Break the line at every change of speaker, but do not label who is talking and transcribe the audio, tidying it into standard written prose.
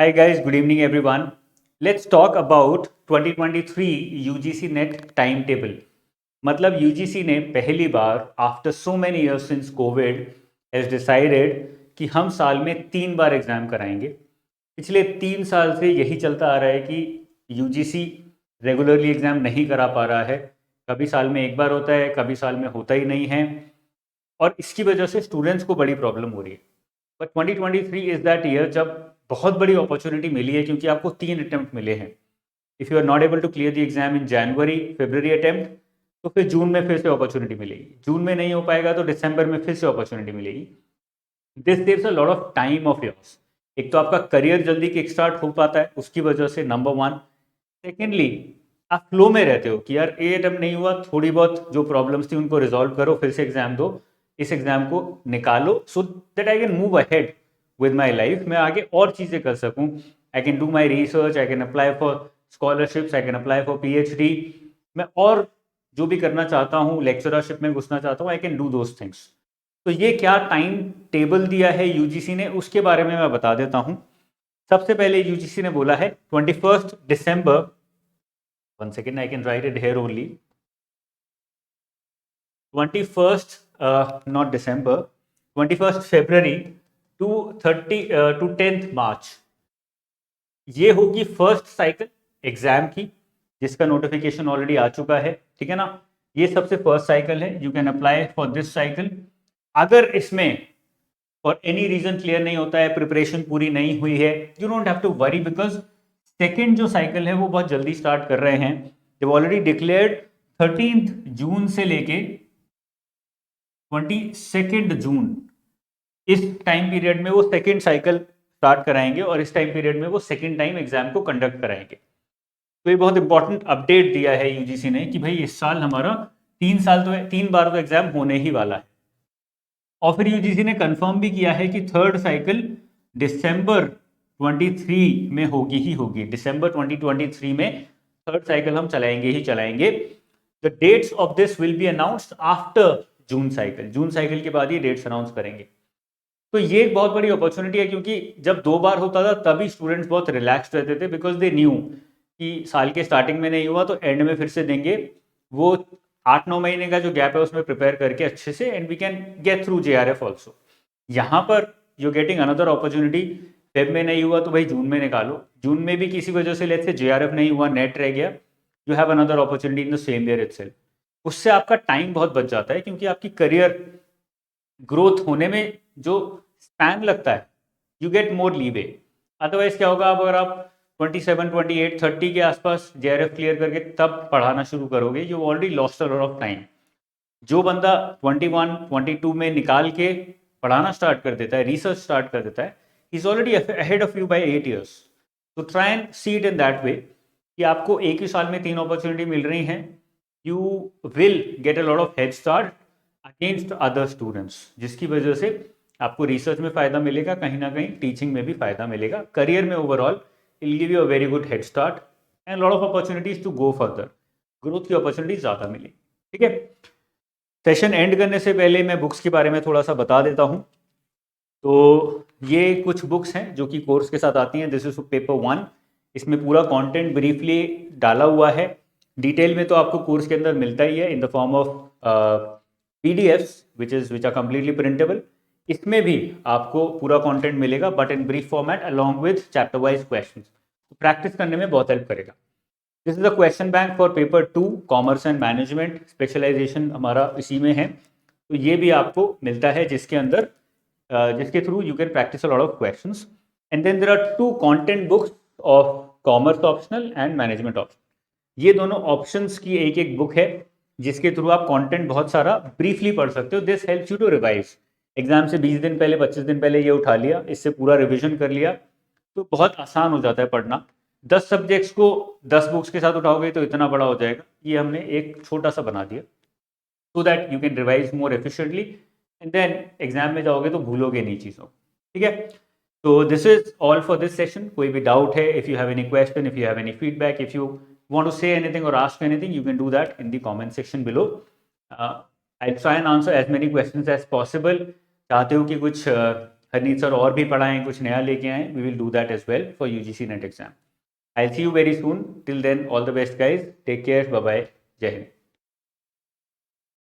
Hi guys, good evening everyone. Let's talk about 2023 UGC NET time table. मतलब UGC ने पहली बार after so many years since COVID has decided कि हम साल में 3 बार एग्जाम कराएंगे। पिछले 3 साल से यही चलता आ रहा है कि यूजीसी रेगुलरली एग्जाम नहीं करा पा रहा है। कभी साल में एक बार होता है, कभी साल में होता ही नहीं है, और इसकी वजह से स्टूडेंट्स को बड़ी प्रॉब्लम हो रही है। बट 2023 इज दैट ईयर जब बहुत बड़ी अपॉर्चुनिटी मिली है, क्योंकि आपको 3 अटेम्प्ट मिले हैं। If you are not able to clear the exam in जनवरी फरवरी अटेम्प्ट, तो फिर जून में फिर से अपॉर्चुनिटी मिलेगी। जून में नहीं हो पाएगा तो दिसंबर में फिर से अपॉर्चुनिटी मिलेगी। This saves a lot of time of yours. एक तो आपका करियर जल्दी किक स्टार्ट हो पाता है उसकी वजह से, नंबर वन। सेकेंडली, आप फ्लो में रहते हो कि यार ए अटेम्प्ट नहीं हुआ, थोड़ी बहुत जो प्रॉब्लम्स थी उनको रिजॉल्व करो, फिर से एग्जाम दो, इस एग्जाम को निकालो, so that I can move ahead with my life. मैं आगे और चीज़ें कर सकूँ। I can do my research, I can apply for scholarships, I can apply for PhD। मैं और जो भी करना चाहता हूँ, लेक्चरशिप में घुसना चाहता हूँ, I can do those things. तो ये क्या टाइम टेबल दिया है यूजीसी ने, उसके बारे में मैं बता देता हूँ। सबसे पहले यूजीसी ने बोला है 21 दिसंबर, 1 second, I can write it here only. 21st, not December, 21st February to 10th March, ये होगी फर्स्ट साइकिल एग्जाम की, जिसका नोटिफिकेशन ऑलरेडी आ चुका है। ठीक है ना, ये सबसे फर्स्ट साइकिल है। You can apply for this cycle. अगर इसमें फॉर एनी रीजन क्लियर नहीं होता है, प्रिपरेशन पूरी नहीं हुई है, you don't have to worry, because second जो साइकिल है वो बहुत जल्दी स्टार्ट कर रहे हैं। जब ऑलरेडी डिक्लेयर्ड 13 जून से लेके 22 जून, इस टाइम पीरियड में वो सेकेंड साइकिल स्टार्ट कराएंगे, और इस टाइम पीरियड में वो सेकेंड टाइम एग्जाम को कंडक्ट कराएंगे। तो ये बहुत इंपॉर्टेंट अपडेट दिया है यूजीसी ने कि भाई इस साल हमारा 3 साल तो 3 बार तो एग्जाम होने ही वाला है। और फिर यूजीसी ने कंफर्म भी किया है कि थर्ड साइकिल दिसंबर 23 में होगी ही होगी। दिसंबर 2023 में थर्ड साइकिल हम चलाएंगे ही चलाएंगे। The dates of this will be announced after June cycle. जून साइकिल के बाद ये डेट्स अनाउंस करेंगे। तो ये एक बहुत बड़ी अपॉर्चुनिटी है, क्योंकि जब 2 बार होता था तभी स्टूडेंट्स बहुत रिलैक्स रहते थे, बिकॉज दे न्यू कि साल के स्टार्टिंग में नहीं हुआ तो एंड में फिर से देंगे। वो 8-9 महीने का जो गैप है उसमें प्रिपेयर करके अच्छे से, and we can get through JRF also. यहाँ पर you getting another opportunity. Feb में नहीं हुआ तो भाई जून में निकालो। जून में भी किसी वजह से लेट्स से JRF नहीं हुआ, नेट रह गया, you have another opportunity in the same year itself. उससे आपका टाइम बहुत बच जाता है, क्योंकि आपकी करियर ग्रोथ होने में जो स्पैन लगता है, you get more leeway. Otherwise क्या होगा, अगर आप 27, 28, 30 के आसपास JRF क्लियर करके तब पढ़ाना शुरू करोगे, you already lost a lot of time. जो बंदा 21, 22 में निकाल के पढ़ाना स्टार्ट कर देता है, रिसर्च स्टार्ट कर देता है, is already ahead of you by 8 years। तो try and see it in that way कि आपको एक ही साल में 3 अपॉर्चुनिटी मिल रही हैं। You will get a lot of head start against other students, जिसकी वजह से आपको रिसर्च में फ़ायदा मिलेगा, कहीं ना कहीं टीचिंग में भी फ़ायदा मिलेगा, करियर में overall I'll give you a very good head start and lot of opportunities to go further. Growth की अपॉर्चुनिटीज ज़्यादा मिलेगी। ठीक है, सेशन एंड करने से पहले मैं बुक्स के बारे में थोड़ा सा बता देता हूँ। तो ये कुछ बुक्स हैं जो कि कोर्स के साथ आती हैं। This is paper 1। इसमें पूरा कंटेंट ब्रीफली डाला हुआ है। डिटेल में तो आपको कोर्स के अंदर मिलता ही है in the form of PDFs which are completely printable. इसमें भी आपको पूरा कंटेंट मिलेगा, but in brief format along with chapter wise questions. तो प्रैक्टिस करने में बहुत हेल्प करेगा। This is the question bank for paper 2 commerce and management. Specialisation हमारा इसी में है, तो ये भी आपको मिलता है, जिसके अंदर जिसके through you can practice a lot of questions. And then there are 2 content books of commerce optional and management optional. ये दोनों ऑप्शंस की एक एक बुक है, जिसके थ्रू आप कंटेंट बहुत सारा ब्रीफली पढ़ सकते हो। This helps you to revise. Exam से 20 दिन पहले, 25 दिन पहले ये उठा लिया, इससे पूरा रिविजन कर लिया, तो बहुत आसान हो जाता है पढ़ना। 10 सब्जेक्ट्स को 10 बुक्स के साथ उठाओगे तो इतना बड़ा हो जाएगा। ये हमने एक छोटा सा बना दिया, so that you can revise more efficiently, and then exam में जाओगे तो भूलोगे नहीं चीज़ों। ठीक है, तो this is all for this session. कोई भी डाउट है, if you have any question, if you have any feedback, if you want to say anything or ask anything, you can do that in the comment section below. I'll try and answer as many questions as possible. चाहते हो कि कुछ Harneet sir और भी पढ़ाएं, कुछ नया लेके आए, we will do that as well for UGC NET exam. I see you very soon. Till then all the best guys. Take care. Bye bye. जय हिंद.